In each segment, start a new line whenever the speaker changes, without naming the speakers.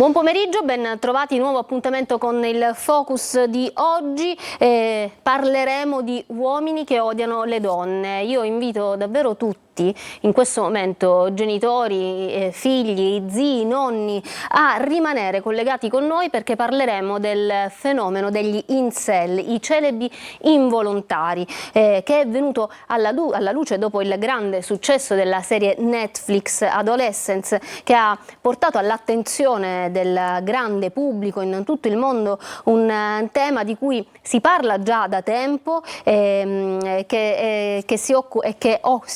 Buon pomeriggio, ben trovati, nuovo appuntamento con il Focus di oggi. Parleremo di uomini che odiano le donne. Io invito davvero tutti, in questo momento genitori, figli, zii, nonni, a rimanere collegati con noi perché parleremo del fenomeno degli incel, i celibi involontari, che è venuto alla luce dopo il grande successo della serie Netflix Adolescence, che ha portato all'attenzione del grande pubblico in tutto il mondo un tema di cui si parla già da tempo, che si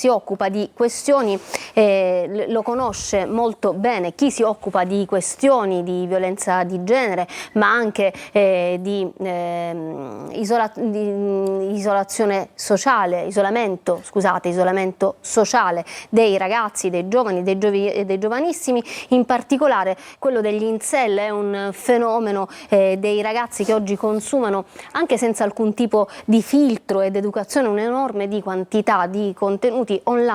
occupa di questioni, lo conosce molto bene chi si occupa di questioni di violenza di genere, ma anche di isolamento sociale dei ragazzi, dei giovani, dei giovanissimi. In particolare quello degli incel è un fenomeno dei ragazzi che oggi consumano, anche senza alcun tipo di filtro ed educazione, un'enorme di quantità di contenuti online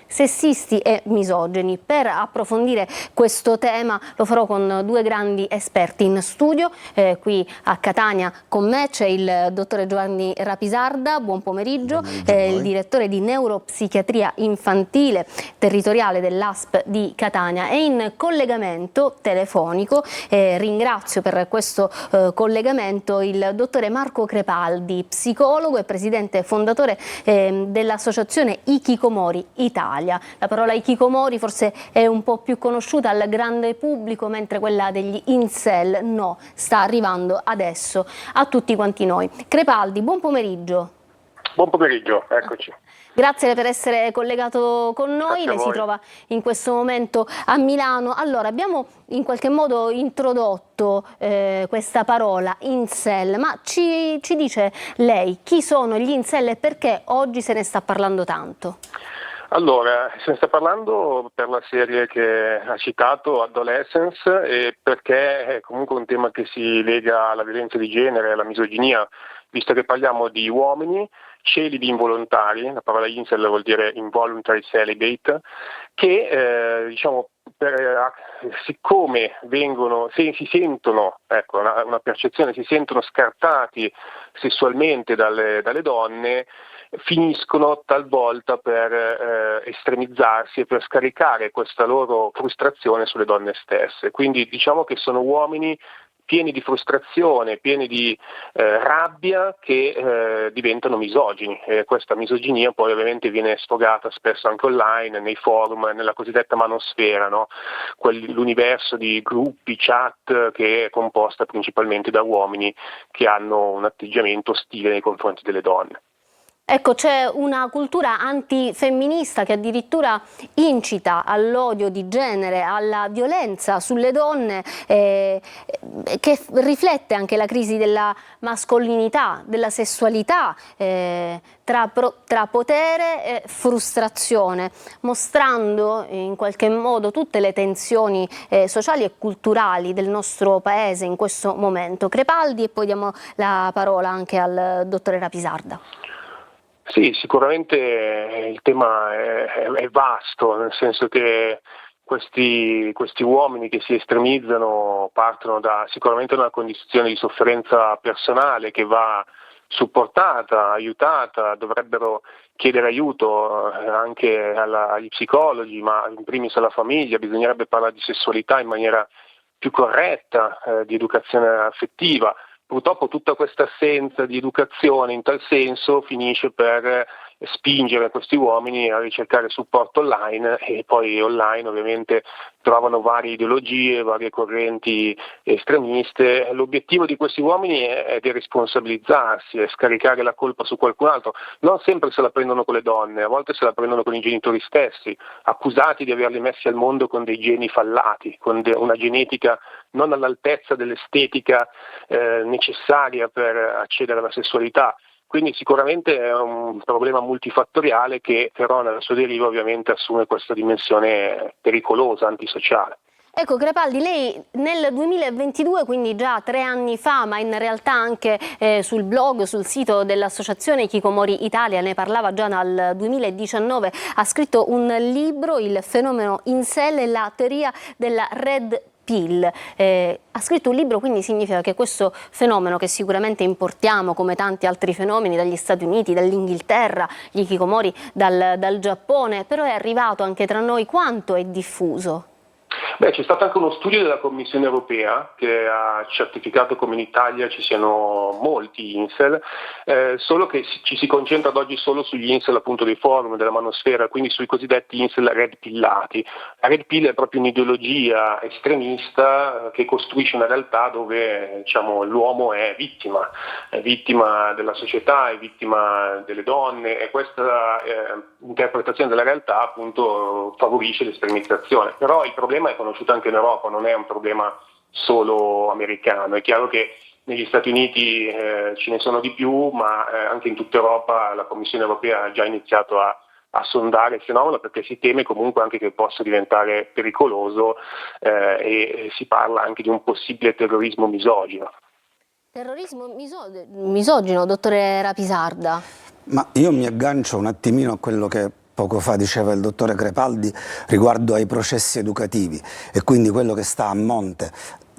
sessisti e misogini. Per approfondire questo tema lo farò con due grandi esperti in studio. Qui a Catania con me c'è il dottore Giovanni Rapisarda, buon pomeriggio, il direttore di neuropsichiatria infantile territoriale dell'ASP di Catania, e in collegamento telefonico, ringrazio per questo collegamento il dottore Marco Crepaldi, psicologo e presidente fondatore dell'associazione Hikikomori Italia. La parola Hikikomori forse è un po' più conosciuta al grande pubblico, mentre quella degli incel no, sta arrivando adesso a tutti quanti noi. Crepaldi, buon pomeriggio.
Buon pomeriggio, eccoci.
Grazie per essere collegato con noi. Lei si trova in questo momento a Milano. Allora, abbiamo in qualche modo introdotto questa parola incel, ma ci dice lei chi sono gli incel e perché oggi se ne sta parlando tanto?
Allora, se ne sta parlando per la serie che ha citato, Adolescence, e perché è comunque un tema che si lega alla violenza di genere e alla misoginia, visto che parliamo di uomini celibi involontari, la parola incel vuol dire involuntary celibate, che siccome si sentono, ecco, una percezione, si sentono scartati sessualmente dalle donne, finiscono talvolta per estremizzarsi e per scaricare questa loro frustrazione sulle donne stesse. Quindi diciamo che sono uomini pieni di frustrazione, pieni di rabbia, che diventano misogini. Questa misoginia poi ovviamente viene sfogata spesso anche online, nei forum, nella cosiddetta manosfera, no? L'universo di gruppi, chat, che è composta principalmente da uomini che hanno un atteggiamento ostile nei confronti delle donne.
Ecco, c'è una cultura antifemminista che addirittura incita all'odio di genere, alla violenza sulle donne, che riflette anche la crisi della mascolinità, della sessualità, tra potere e frustrazione, mostrando in qualche modo tutte le tensioni sociali e culturali del nostro paese in questo momento. Crepaldi, e poi diamo la parola anche al dottore Rapisarda.
Sì, sicuramente il tema è vasto, nel senso che questi uomini che si estremizzano partono sicuramente da una condizione di sofferenza personale che va supportata, aiutata, dovrebbero chiedere aiuto anche agli psicologi, ma in primis alla famiglia. Bisognerebbe parlare di sessualità in maniera più corretta, di educazione affettiva. Purtroppo tutta questa assenza di educazione in tal senso finisce per spingere questi uomini a ricercare supporto online, e poi online ovviamente trovano varie ideologie, varie correnti estremiste. L'obiettivo di questi uomini è di responsabilizzarsi, è scaricare la colpa su qualcun altro. Non sempre se la prendono con le donne, a volte se la prendono con i genitori stessi, accusati di averli messi al mondo con dei geni fallati, con una genetica non all'altezza dell'estetica necessaria per accedere alla sessualità. Quindi sicuramente è un problema multifattoriale che però nella sua deriva ovviamente assume questa dimensione pericolosa, antisociale.
Ecco Crepaldi, lei nel 2022, quindi già 3 anni fa, ma in realtà anche sul blog, sul sito dell'associazione Hikikomori Italia, ne parlava già dal 2019, ha scritto un libro, Il fenomeno incel e la teoria della Red Pill. Ha scritto un libro, quindi significa che questo fenomeno, che sicuramente importiamo come tanti altri fenomeni dagli Stati Uniti, dall'Inghilterra, gli hikikomori dal Giappone, però è arrivato anche tra noi. Quanto è diffuso?
Beh, c'è stato anche uno studio della Commissione europea che ha certificato come in Italia ci siano molti incel, solo che ci si concentra ad oggi solo sugli incel appunto dei forum, della manosfera, quindi sui cosiddetti incel red pillati. La red pill è proprio un'ideologia estremista che costruisce una realtà dove, diciamo, l'uomo è vittima della società, è vittima delle donne, e questa interpretazione della realtà appunto favorisce l'estremizzazione. Però il problema è conosciuto anche in Europa, non è un problema solo americano. È chiaro che negli Stati Uniti ce ne sono di più, ma anche in tutta Europa la Commissione europea ha già iniziato a sondare il fenomeno, perché si teme comunque anche che possa diventare pericoloso e si parla anche di un possibile terrorismo misogino.
Terrorismo misogino, dottore Rapisarda?
Ma io mi aggancio un attimino a quello che poco fa diceva il dottore Crepaldi riguardo ai processi educativi e quindi quello che sta a monte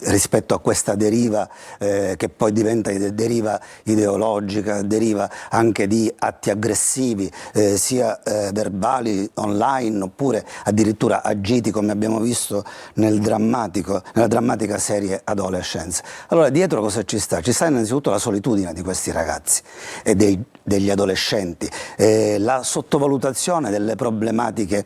rispetto a questa deriva che poi diventa deriva ideologica, deriva anche di atti aggressivi sia verbali, online, oppure addirittura agiti, come abbiamo visto nella drammatica serie Adolescence. Allora dietro cosa ci sta? Ci sta innanzitutto la solitudine di questi ragazzi e degli adolescenti, la sottovalutazione delle problematiche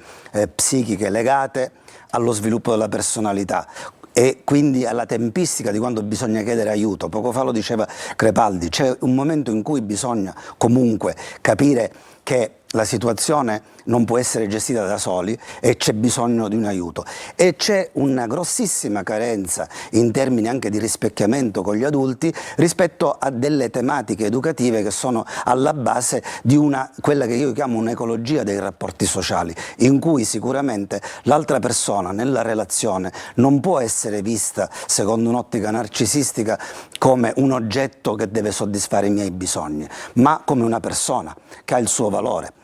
psichiche legate allo sviluppo della personalità e quindi alla tempistica di quando bisogna chiedere aiuto. Poco fa lo diceva Crepaldi, c'è un momento in cui bisogna comunque capire che la situazione non può essere gestita da soli e c'è bisogno di un aiuto, e c'è una grossissima carenza in termini anche di rispecchiamento con gli adulti rispetto a delle tematiche educative che sono alla base di quella che io chiamo un'ecologia dei rapporti sociali, in cui sicuramente l'altra persona nella relazione non può essere vista secondo un'ottica narcisistica come un oggetto che deve soddisfare i miei bisogni, ma come una persona che ha il suo valore.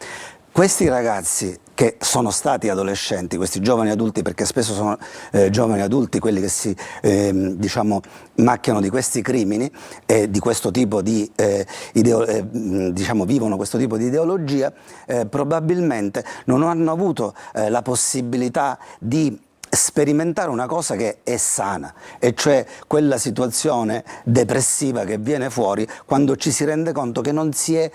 Questi ragazzi che sono stati adolescenti, questi giovani adulti, perché spesso sono giovani adulti quelli che si diciamo macchiano di questi crimini e di questo tipo di diciamo vivono questo tipo di ideologia, probabilmente non hanno avuto la possibilità di sperimentare una cosa che è sana, e cioè quella situazione depressiva che viene fuori quando ci si rende conto che non si è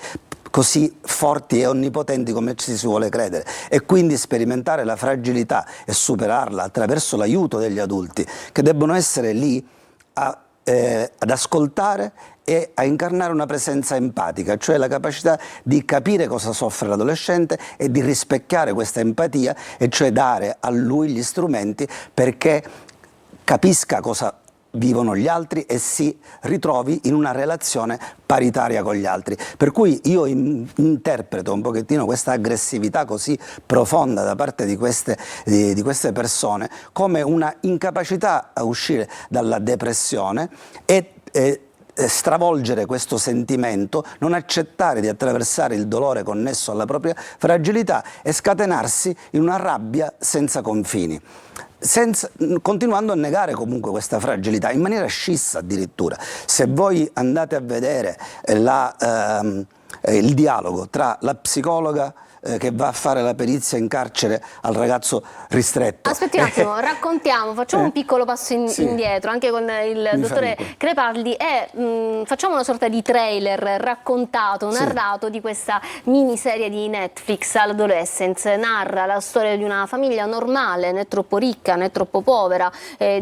così forti e onnipotenti come ci si vuole credere, e quindi sperimentare la fragilità e superarla attraverso l'aiuto degli adulti che debbono essere lì ad ascoltare e a incarnare una presenza empatica, cioè la capacità di capire cosa soffre l'adolescente e di rispecchiare questa empatia, e cioè dare a lui gli strumenti perché capisca cosa vivono gli altri e si ritrovi in una relazione paritaria con gli altri. Per cui io interpreto un pochettino questa aggressività così profonda da parte di queste persone come una incapacità a uscire dalla depressione e stravolgere questo sentimento, non accettare di attraversare il dolore connesso alla propria fragilità e scatenarsi in una rabbia senza confini, continuando a negare comunque questa fragilità in maniera scissa addirittura. Se voi andate a vedere il dialogo tra la psicologa che va a fare la perizia in carcere al ragazzo ristretto.
Aspetti un attimo, raccontiamo, facciamo un piccolo passo indietro anche con il dottore Crepaldi e facciamo una sorta di trailer raccontato, narrato di questa miniserie di Netflix, Adolescence. Narra la storia di una famiglia normale, né troppo ricca né troppo povera,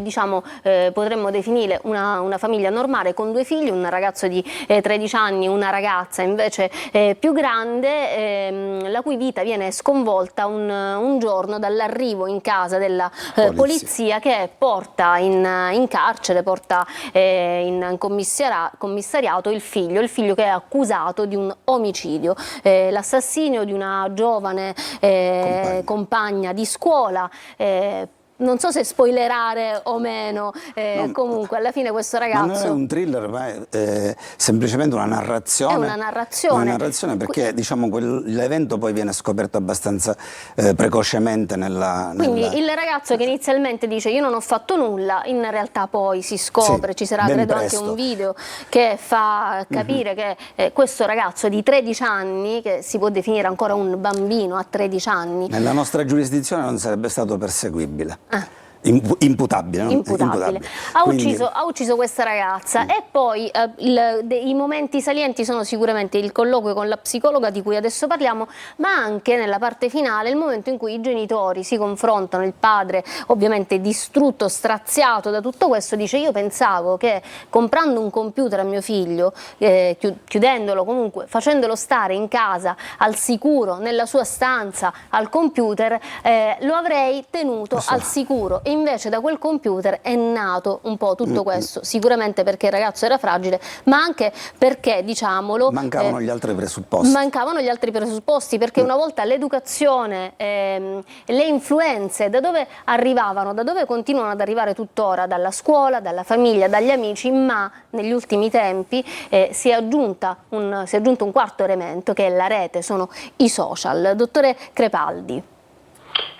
diciamo potremmo definire una famiglia normale con 2 figli, un ragazzo di 13 anni, una ragazza invece più grande, la cui vita viene sconvolta un giorno dall'arrivo in casa della polizia che porta in carcere, porta in commissariato il figlio che è accusato di un omicidio, l'assassinio di una giovane compagna di scuola. non so se spoilerare o meno,
No,
comunque alla fine questo
ma non è
ragazzo...
un thriller, ma è semplicemente una narrazione.
È una narrazione.
Una narrazione perché diciamo, l'evento poi viene scoperto abbastanza precocemente
Quindi
nella...
il ragazzo che inizialmente dice io non ho fatto nulla, in realtà poi si scopre,
Sì,
ci sarà
ben
credo
presto.
anche un video che fa capire che questo ragazzo di 13 anni, che si può definire ancora un bambino a 13 anni,
Nella nostra giurisprudenza non sarebbe stato perseguibile. Imputabile, no?
imputabile.
Quindi,
Ha ucciso questa ragazza e poi i momenti salienti sono sicuramente il colloquio con la psicologa di cui adesso parliamo, ma anche nella parte finale il momento in cui i genitori si confrontano, il padre ovviamente distrutto, straziato da tutto questo, dice io pensavo che comprando un computer a mio figlio, chiudendolo comunque, facendolo stare in casa al sicuro, nella sua stanza, al computer, lo avrei tenuto al sicuro. E invece da quel computer è nato un po' tutto questo, sicuramente perché il ragazzo era fragile, ma anche perché, diciamolo,
mancavano gli altri presupposti.
Mancavano gli altri presupposti, perché una volta l'educazione, le influenze, da dove arrivavano, da dove continuano ad arrivare tuttora, dalla scuola, dalla famiglia, dagli amici, ma negli ultimi tempi si è aggiunto un quarto elemento che è la rete, sono i social. Dottore Crepaldi.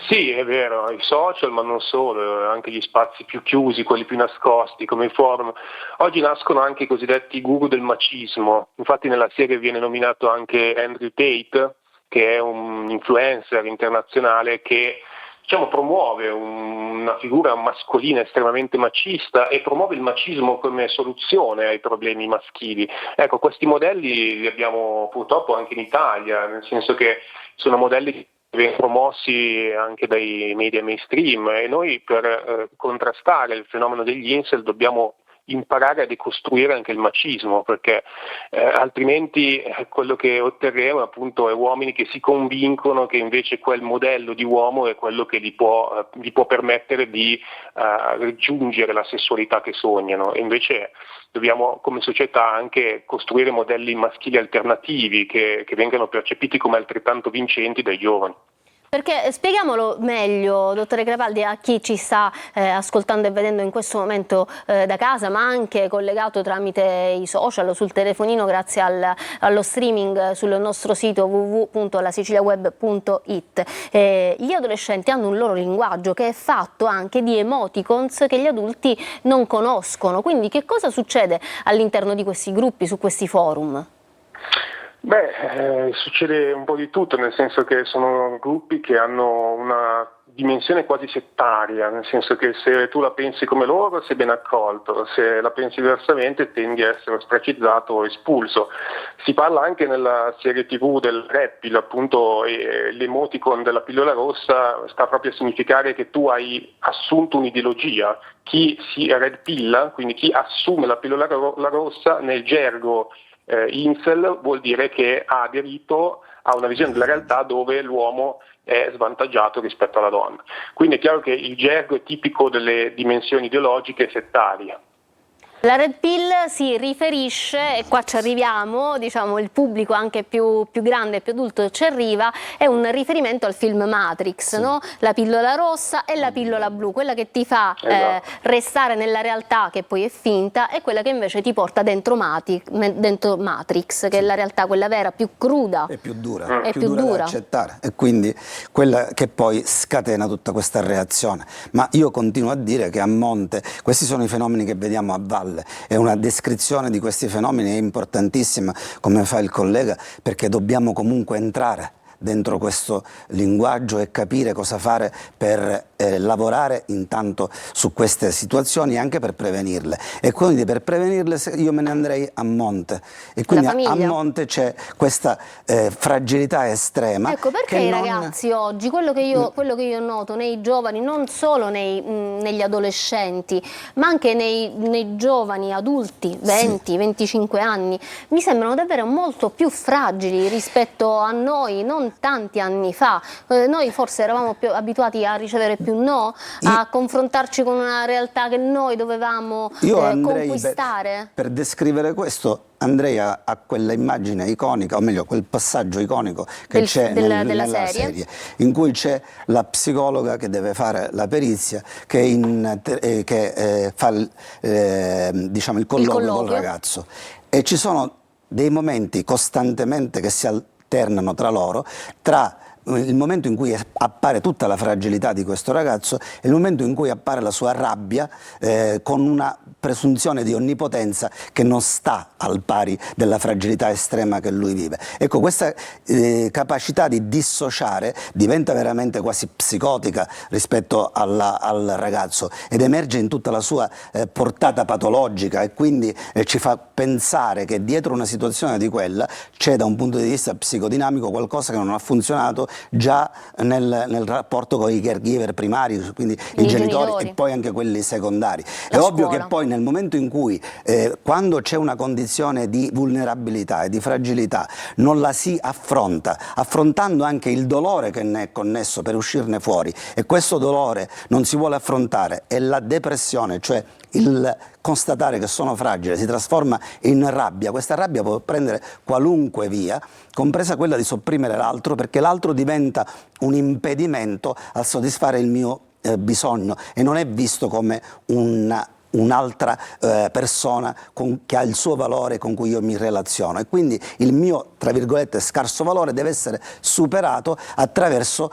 Sì, è vero, i social, ma non solo, anche gli spazi più chiusi, quelli più nascosti, come i forum. Oggi nascono anche i cosiddetti guru del macismo. Infatti nella serie viene nominato anche Andrew Tate, che è un influencer internazionale che promuove una figura mascolina estremamente macista e promuove il macismo come soluzione ai problemi maschili. Ecco, questi modelli li abbiamo purtroppo anche in Italia, nel senso che sono modelli che vengono promossi anche dai media mainstream e noi per contrastare il fenomeno degli incel dobbiamo imparare a decostruire anche il macismo, perché altrimenti quello che otterremo appunto è uomini che si convincono che invece quel modello di uomo è quello che gli può permettere di raggiungere la sessualità che sognano, e invece dobbiamo come società anche costruire modelli maschili alternativi che vengano percepiti come altrettanto vincenti dai giovani.
Perché spieghiamolo meglio, dottore Crepaldi, a chi ci sta ascoltando e vedendo in questo momento da casa, ma anche collegato tramite i social, sul telefonino, grazie allo streaming sul nostro sito www.lasiciliaweb.it. Gli adolescenti hanno un loro linguaggio che è fatto anche di emoticons che gli adulti non conoscono, quindi che cosa succede all'interno di questi gruppi, su questi forum?
Succede un po' di tutto, nel senso che sono gruppi che hanno una dimensione quasi settaria, nel senso che se tu la pensi come loro sei ben accolto, se la pensi diversamente tendi a essere ostracizzato o espulso. Si parla anche nella serie TV del Red Pill, appunto, l'emoticon della pillola rossa sta proprio a significare che tu hai assunto un'ideologia. Chi si red pilla, quindi chi assume la pillola rossa nel gergo incel vuol dire che ha aderito a una visione della realtà dove l'uomo è svantaggiato rispetto alla donna. Quindi è chiaro che il gergo è tipico delle dimensioni ideologiche settarie.
La Red Pill si riferisce, e qua ci arriviamo, diciamo il pubblico anche più grande e più adulto ci arriva, è un riferimento al film Matrix, sì, no? La pillola rossa e la pillola blu, quella che ti fa restare nella realtà che poi è finta, e quella che invece ti porta dentro Matrix, che sì, è la realtà, quella vera, più cruda.
È più dura, è più dura da accettare, e quindi quella che poi scatena tutta questa reazione. Ma io continuo a dire che a monte, questi sono i fenomeni che vediamo a valle, e una descrizione di questi fenomeni è importantissima, come fa il collega, perché dobbiamo comunque entrare dentro questo linguaggio e capire cosa fare per lavorare intanto su queste situazioni, anche per prevenirle. E quindi per prevenirle io me ne andrei a monte, e quindi a monte c'è questa fragilità estrema.
Ecco perché i ragazzi oggi, quello che io noto nei giovani, non solo negli adolescenti, ma anche nei giovani adulti, 20-25 anni, mi sembrano davvero molto più fragili rispetto a noi, non tanti anni fa. Noi forse eravamo più abituati a ricevere più no, a confrontarci con una realtà che noi dovevamo conquistare.
Per descrivere questo andrei a quella immagine iconica, o meglio quel passaggio iconico che c'è nella serie, in cui c'è la psicologa che deve fare la perizia, che fa diciamo, il colloquio col ragazzo, e ci sono dei momenti costantemente che si alternano tra loro, tra il momento in cui appare tutta la fragilità di questo ragazzo e il momento in cui appare la sua rabbia, con una presunzione di onnipotenza che non sta al pari della fragilità estrema che lui vive. Ecco, questa capacità di dissociare diventa veramente quasi psicotica rispetto al ragazzo, ed emerge in tutta la sua portata patologica, e quindi ci fa pensare che dietro una situazione di quella c'è, da un punto di vista psicodinamico, qualcosa che non ha funzionato già nel rapporto con i caregiver primari, quindi i genitori, e poi anche quelli secondari. È ovvio che poi nel momento in cui, quando c'è una condizione di vulnerabilità e di fragilità, non la si affronta, affrontando anche il dolore che ne è connesso per uscirne fuori, e questo dolore non si vuole affrontare, e la depressione, cioè il constatare che sono fragile, si trasforma in rabbia. Questa rabbia può prendere qualunque via, compresa quella di sopprimere l'altro, perché l'altro diventa un impedimento al soddisfare il mio bisogno, e non è visto come un'altra persona che ha il suo valore, con cui io mi relaziono, e quindi il mio, tra virgolette, scarso valore deve essere superato attraverso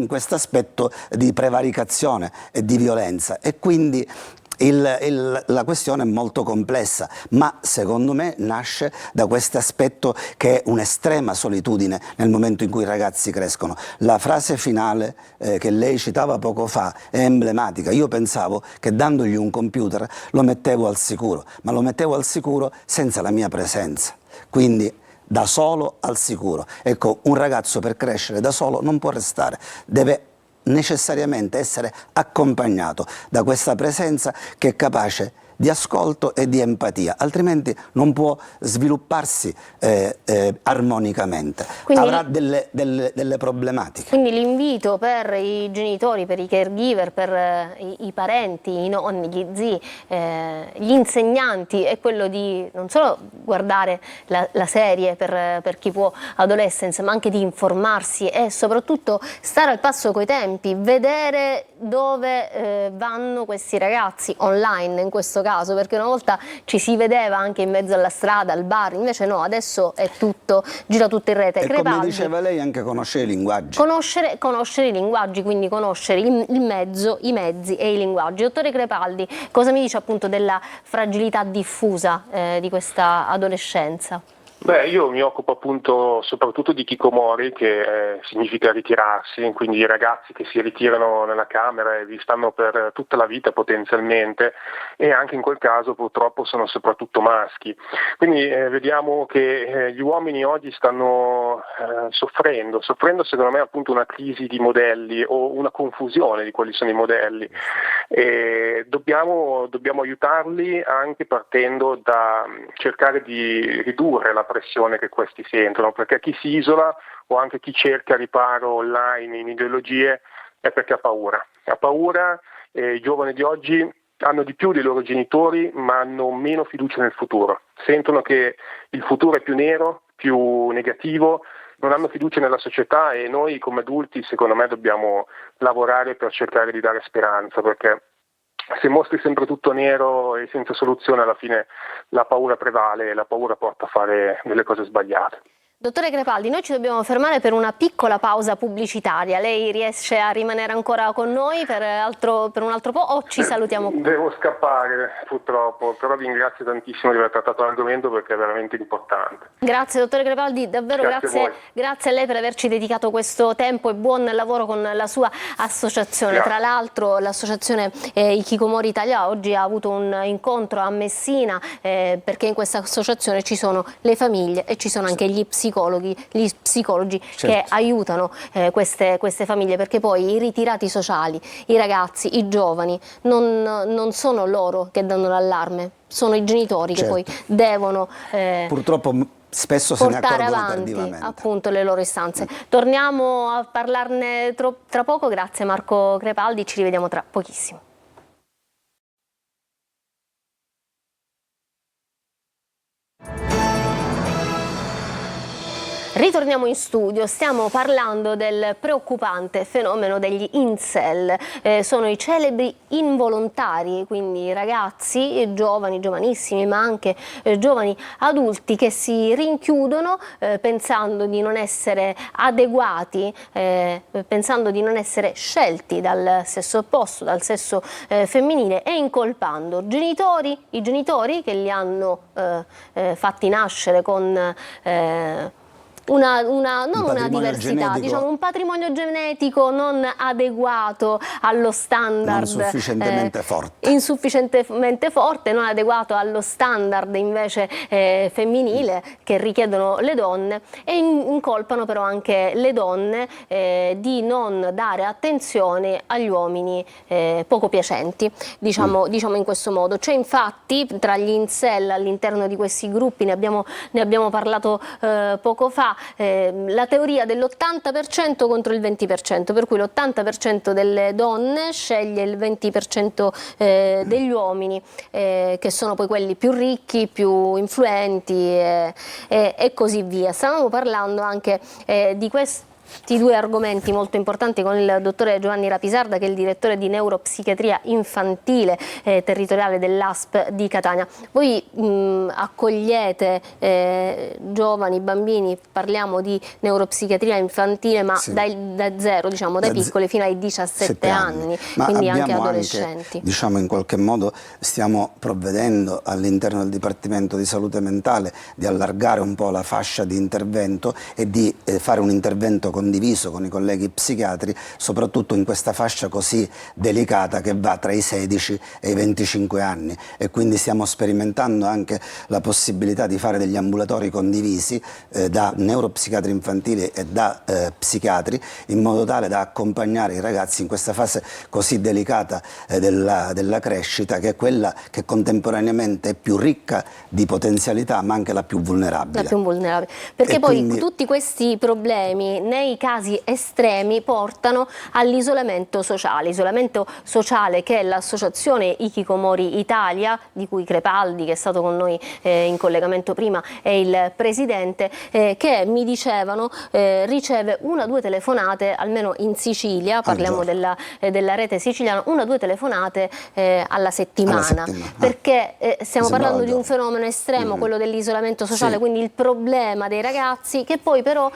questo aspetto di prevaricazione e di violenza. E quindi la questione è molto complessa, ma secondo me nasce da questo aspetto, che è un'estrema solitudine nel momento in cui i ragazzi crescono. La frase finale che lei citava poco fa è emblematica. Io pensavo che dandogli un computer lo mettevo al sicuro, ma lo mettevo al sicuro senza la mia presenza, quindi da solo al sicuro. Ecco, un ragazzo per crescere da solo non può restare, deve necessariamente essere accompagnato da questa presenza che è capace di ascolto e di empatia, altrimenti non può svilupparsi armonicamente. Quindi avrà delle problematiche.
Quindi l'invito per i genitori, per i caregiver, per i parenti, i nonni, gli zii, gli insegnanti, è quello di non solo guardare la serie per chi può adolescence, ma anche di informarsi e soprattutto stare al passo coi tempi, vedere dove vanno questi ragazzi online in questo caso, perché una volta ci si vedeva anche in mezzo alla strada, al bar, invece no, adesso è tutto, gira tutto in rete.
E come diceva lei, anche conoscere i linguaggi.
Conoscere i linguaggi, quindi conoscere il mezzo, i mezzi e i linguaggi. Dottore Crepaldi, cosa mi dice appunto della fragilità diffusa di questa adolescenza?
Beh, io mi occupo appunto soprattutto di hikikomori, che significa ritirarsi, quindi i ragazzi che si ritirano nella camera e vi stanno per tutta la vita potenzialmente, e anche in quel caso purtroppo sono soprattutto maschi. Quindi vediamo che gli uomini oggi stanno soffrendo secondo me appunto una crisi di modelli o una confusione di quali sono i modelli, e dobbiamo aiutarli anche partendo da cercare di ridurre la pressione che questi sentono, perché chi si isola o anche chi cerca riparo online in ideologie è perché ha paura. I giovani di oggi hanno di più dei loro genitori, ma hanno meno fiducia nel futuro, sentono che il futuro è più nero, più negativo, non hanno fiducia nella società, e noi come adulti secondo me dobbiamo lavorare per cercare di dare speranza, perché se mostri sempre tutto nero e senza soluzione, alla fine la paura prevale e la paura porta a fare delle cose sbagliate.
Dottore Crepaldi, noi ci dobbiamo fermare per una piccola pausa pubblicitaria. Lei riesce a rimanere ancora con noi per un altro po' o ci salutiamo qui?
Devo scappare purtroppo, però vi ringrazio tantissimo di aver trattato l'argomento, perché è veramente importante.
Grazie dottore Crepaldi, davvero grazie a lei per averci dedicato questo tempo, e buon lavoro con la sua associazione. Tra l'altro l'associazione Hikikomori Italia oggi ha avuto un incontro a Messina, perché in questa associazione ci sono le famiglie e ci sono anche gli psicologi che aiutano queste famiglie, perché poi i ritirati sociali, i ragazzi, i giovani non sono loro che danno l'allarme, sono i genitori che poi devono...
Purtroppo spesso se ne
portare
accorgono
avanti
tardivamente.
appunto le loro istanze. Torniamo a parlarne tra poco, grazie Marco Crepaldi, ci rivediamo tra pochissimo. Ritorniamo in studio, stiamo parlando del preoccupante fenomeno degli incel, sono i celebri involontari, quindi ragazzi giovani, giovanissimi, ma anche giovani adulti che si rinchiudono pensando di non essere adeguati, pensando di non essere scelti dal sesso opposto, dal sesso femminile, e incolpando i genitori che li hanno fatti nascere con non una diversità,
genetico,
diciamo un patrimonio genetico non adeguato allo standard,
non
insufficientemente forte, non adeguato allo standard invece femminile che richiedono le donne, e incolpano però anche le donne di non dare attenzione agli uomini poco piacenti, diciamo in questo modo. C'è infatti tra gli incel all'interno di questi gruppi, ne abbiamo parlato poco fa, la teoria dell'80% contro il 20%, per cui l'80% delle donne sceglie il 20% degli uomini, che sono poi quelli più ricchi, più influenti e così via. Stavamo parlando anche di questi due argomenti molto importanti con il dottore Giovanni Rapisarda, che è il direttore di neuropsichiatria infantile territoriale dell'ASP di Catania. Voi accogliete giovani, bambini, parliamo di neuropsichiatria infantile, ma
sì,
da zero, diciamo, dai piccoli fino ai 17 anni,
ma
quindi anche adolescenti.
Diciamo, in qualche modo stiamo provvedendo all'interno del Dipartimento di Salute Mentale di allargare un po' la fascia di intervento e di fare un intervento condiviso con i colleghi psichiatri, soprattutto in questa fascia così delicata che va tra i 16 e i 25 anni, e quindi stiamo sperimentando anche la possibilità di fare degli ambulatori condivisi da neuropsichiatri infantili e da psichiatri, in modo tale da accompagnare i ragazzi in questa fase così delicata della crescita, che è quella che contemporaneamente è più ricca di potenzialità ma anche la più vulnerabile.
La più vulnerabile, perché
e
poi
quindi
tutti questi problemi nei casi estremi portano all'isolamento sociale che l'associazione Hikikomori Italia, di cui Crepaldi, che è stato con noi in collegamento prima, è il presidente, che mi dicevano riceve 1 o 2 telefonate, almeno in Sicilia, parliamo della rete siciliana, 1 o 2 telefonate alla settimana, perché stiamo parlando di un fenomeno estremo, quello dell'isolamento sociale,
sì,
quindi il problema dei ragazzi che poi però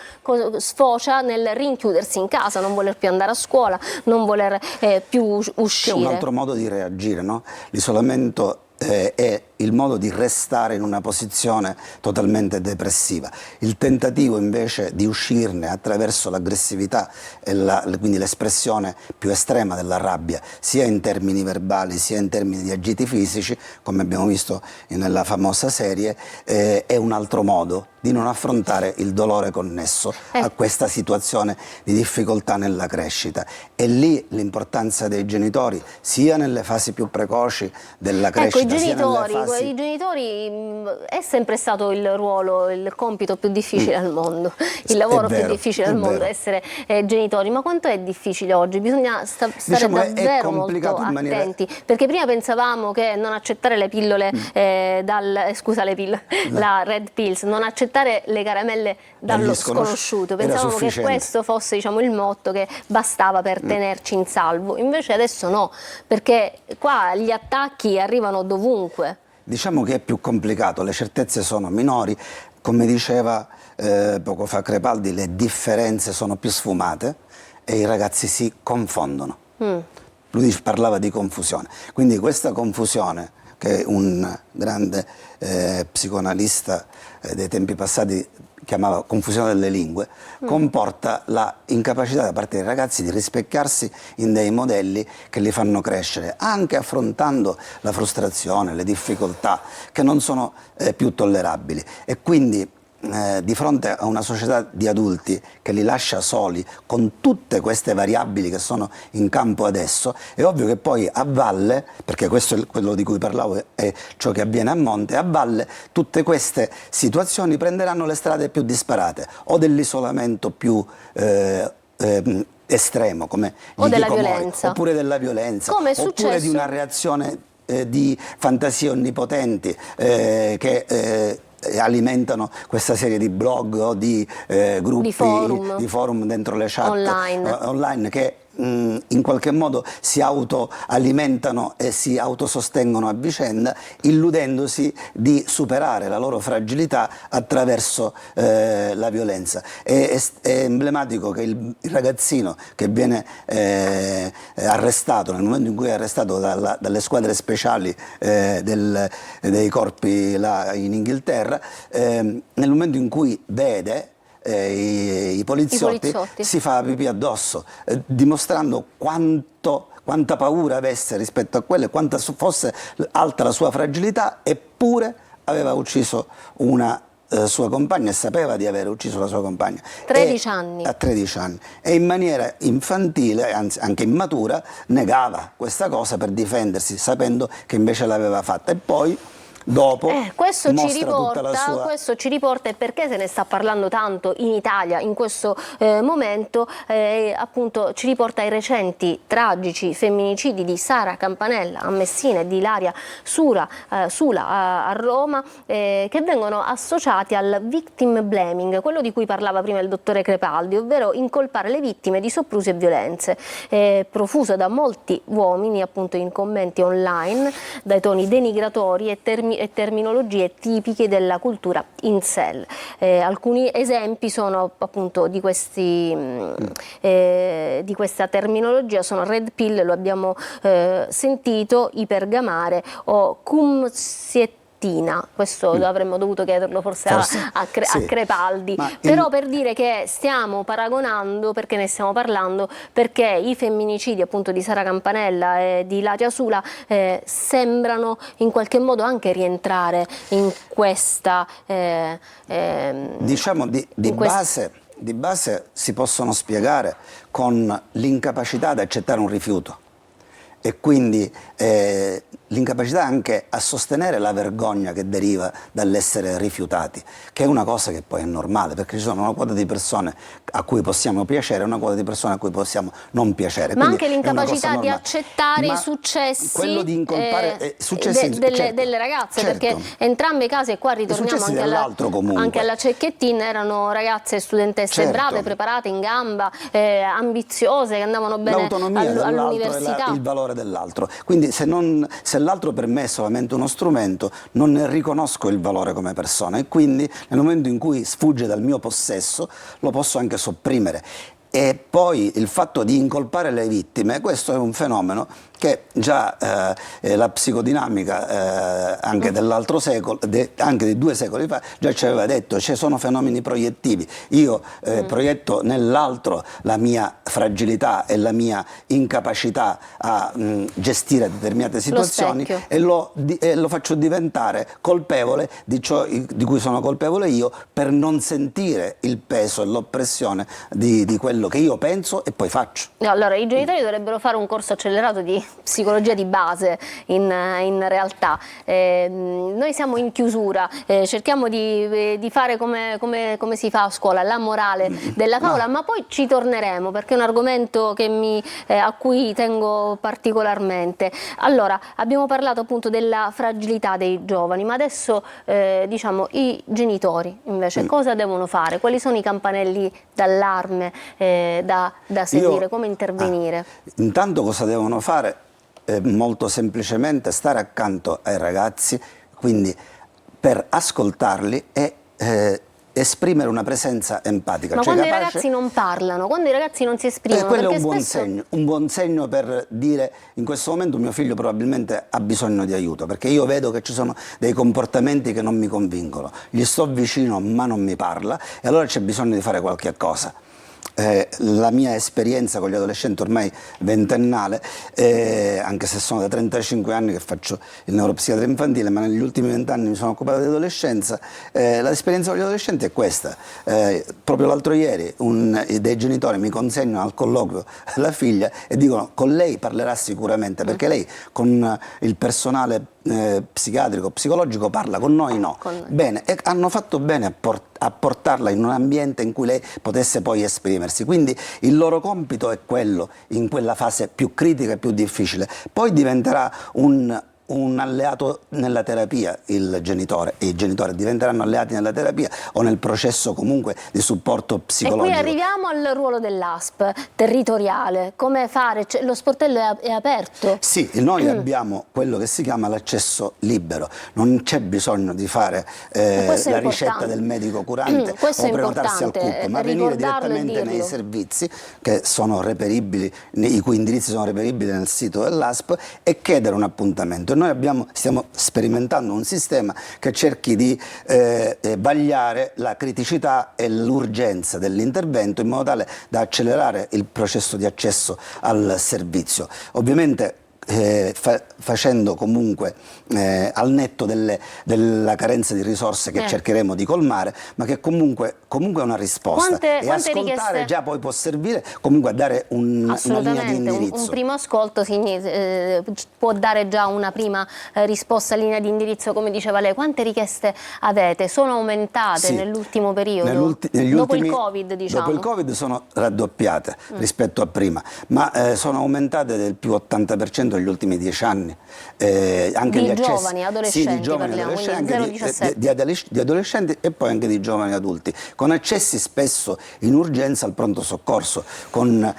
sfocia nel rinchiudersi in casa, non voler più andare a scuola, non voler più uscire.
Che è un altro modo di reagire, no? L'isolamento è il modo di restare in una posizione totalmente depressiva. Il tentativo invece di uscirne attraverso l'aggressività e quindi l'espressione più estrema della rabbia, sia in termini verbali sia in termini di agiti fisici, come abbiamo visto nella famosa serie, è un altro modo di non affrontare il dolore connesso a questa situazione di difficoltà nella crescita. E lì l'importanza dei genitori, sia nelle fasi più precoci della crescita,
i genitori è sempre stato il ruolo, il compito più difficile al mondo, il lavoro più difficile al mondo, essere genitori. Ma quanto è difficile oggi? Bisogna stare davvero molto attenti, perché prima pensavamo che non accettare le pillole la red pills, non accettare le caramelle dallo sconosciuto, pensavamo che questo fosse, diciamo, il motto che bastava per tenerci in salvo. Invece adesso no, perché qua gli attacchi arrivano dovunque.
Diciamo che è più complicato, le certezze sono minori, come diceva poco fa Crepaldi, le differenze sono più sfumate e i ragazzi si confondono. Lui parlava di confusione, quindi questa confusione, che un grande psicoanalista dei tempi passati chiamava confusione delle lingue, comporta la incapacità da parte dei ragazzi di rispecchiarsi in dei modelli che li fanno crescere, anche affrontando la frustrazione, le difficoltà che non sono più tollerabili. E quindi di fronte a una società di adulti che li lascia soli con tutte queste variabili che sono in campo adesso, è ovvio che poi a valle, perché questo è quello di cui parlavo, è ciò che avviene a monte, a valle tutte queste situazioni prenderanno le strade più disparate, o dell'isolamento più estremo, come
o
gli
della
chicomori,
violenza,
oppure della violenza,
come è
oppure
successo
di una reazione di fantasie onnipotenti che alimentano questa serie di blog o di gruppi, di forum dentro le chat online che in qualche modo si autoalimentano e si autosostengono a vicenda, illudendosi di superare la loro fragilità attraverso la violenza. È emblematico che il ragazzino che viene arrestato, nel momento in cui è arrestato dalle squadre speciali dei corpi là in Inghilterra, nel momento in cui vede i poliziotti si fa pipì addosso, dimostrando quanta paura avesse rispetto a quello e quanta fosse alta la sua fragilità, eppure aveva ucciso una sua compagna e sapeva di aver ucciso la sua compagna.
13 anni.
A 13 anni. E in maniera infantile, anzi anche immatura, negava questa cosa per difendersi, sapendo che invece l'aveva fatta. E poi dopo
questo ci riporta e perché se ne sta parlando tanto in Italia in questo momento, appunto ci riporta ai recenti tragici femminicidi di Sara Campanella a Messina e di Ilaria Sula a Roma, che vengono associati al victim blaming, quello di cui parlava prima il dottore Crepaldi, ovvero incolpare le vittime di soprusi e violenze, profuso da molti uomini appunto in commenti online, dai toni denigratori e terminologie tipiche della cultura incel. Alcuni esempi sono appunto di questa terminologia sono red pill, lo abbiamo sentito, ipergamare o cum siet. Questo avremmo dovuto chiederlo forse a Crepaldi, però per dire che stiamo paragonando, perché ne stiamo parlando, perché i femminicidi appunto di Sara Campanella e di Ilaria Sula sembrano in qualche modo anche rientrare in questa
diciamo di base si possono spiegare con l'incapacità di accettare un rifiuto e quindi l'incapacità anche a sostenere la vergogna che deriva dall'essere rifiutati, che è una cosa che poi è normale, perché ci sono una quota di persone a cui possiamo piacere e una quota di persone a cui possiamo non piacere.
Ma
quindi
anche l'incapacità di accettare i successi,
quello di incolpare,
delle ragazze,
certo.
Perché entrambi i casi, e qua ritorniamo anche alla Cecchettin, erano ragazze studentesse brave, preparate, in gamba, ambiziose, che andavano bene all'università.
Il valore dell'altro, quindi se l'altro per me è solamente uno strumento, non ne riconosco il valore come persona e quindi nel momento in cui sfugge dal mio possesso lo posso anche sopprimere. E poi il fatto di incolpare le vittime, questo è un fenomeno che già la psicodinamica anche dell'altro secolo, anche di 2 secoli fa, già ci aveva detto, ci sono fenomeni proiettivi. Io proietto nell'altro la mia fragilità e la mia incapacità a gestire determinate situazioni e lo faccio diventare colpevole di ciò di cui sono colpevole io, per non sentire il peso e l'oppressione di quello che io penso e poi faccio.
Allora, i genitori dovrebbero fare un corso accelerato di psicologia di base in realtà. Noi siamo in chiusura, cerchiamo di fare come si fa a scuola, la morale della favola, ma poi ci torneremo perché è un argomento a cui tengo particolarmente. Allora, abbiamo parlato appunto della fragilità dei giovani, ma adesso diciamo i genitori invece cosa devono fare? Quali sono i campanelli d'allarme da seguire? Come intervenire?
Intanto cosa devono fare? Molto semplicemente stare accanto ai ragazzi, quindi per ascoltarli e esprimere una presenza empatica.
Ma quando i ragazzi non parlano, quando i ragazzi non si esprimono,
quello è un buon segno per dire: in questo momento mio figlio probabilmente ha bisogno di aiuto, perché io vedo che ci sono dei comportamenti che non mi convincono, gli sto vicino ma non mi parla e allora c'è bisogno di fare qualche cosa. la mia esperienza con gli adolescenti ormai ventennale, anche se sono da 35 anni che faccio il neuropsichiatra infantile, ma negli ultimi 20 anni mi sono occupato di adolescenza, l'esperienza con gli adolescenti è questa. Proprio l'altro ieri dei genitori mi consegnano al colloquio la figlia e dicono: con lei parlerà sicuramente, perché lei con il personale psichiatrico, psicologico parla, con noi no. Bene, e hanno fatto bene a portarla in un ambiente in cui lei potesse poi esprimersi. Quindi il loro compito è quello, in quella fase più critica e più difficile. Poi diventerà un alleato nella terapia il genitore, e i genitori diventeranno alleati nella terapia o nel processo comunque di supporto psicologico.
E qui arriviamo al ruolo dell'ASP territoriale, come fare? Cioè, lo sportello è aperto?
Sì, noi abbiamo quello che si chiama l'accesso libero, non c'è bisogno di fare la ricetta del medico curante o prenotarsi al CUP, ma venire direttamente nei servizi che sono reperibili, i cui indirizzi sono reperibili nel sito dell'ASP, e chiedere un appuntamento. Noi stiamo sperimentando un sistema che cerchi di vagliare la criticità e l'urgenza dell'intervento in modo tale da accelerare il processo di accesso al servizio. Ovviamente facendo comunque al netto della carenza di risorse che cercheremo di colmare, ma che comunque è una risposta. E ascoltare richieste... già poi può servire comunque a dare una linea di indirizzo.
Un primo ascolto può dare già una prima risposta, linea di indirizzo, come diceva lei. Quante richieste avete? Sono aumentate nell'ultimo periodo? Dopo il Covid, diciamo?
Dopo il Covid sono raddoppiate rispetto a prima, ma sono aumentate del più 80% negli ultimi 10 anni. Anche
di giovani, adolescenti,
di giovani adolescenti, di adolescenti e poi anche di giovani adulti, con accessi spesso in urgenza al pronto soccorso, con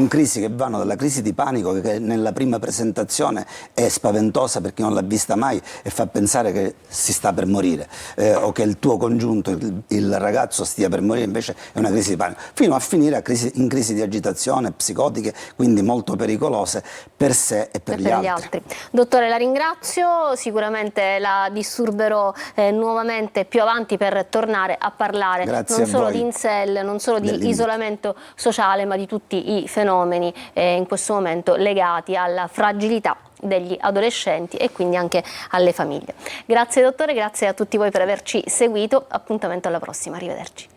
crisi che vanno dalla crisi di panico, che nella prima presentazione è spaventosa per chi non l'ha vista mai e fa pensare che si sta per morire, o che il tuo congiunto, il ragazzo, stia per morire, invece è una crisi di panico, fino a finire in crisi di agitazione, psicotiche, quindi molto pericolose per sé e per gli altri.
Dottore, la ringrazio, sicuramente la disturberò nuovamente più avanti per tornare a parlare non solo di incel, non solo di isolamento sociale, ma di tutti i fenomeni in questo momento legati alla fragilità degli adolescenti e quindi anche alle famiglie. Grazie dottore, grazie a tutti voi per averci seguito, appuntamento alla prossima, arrivederci.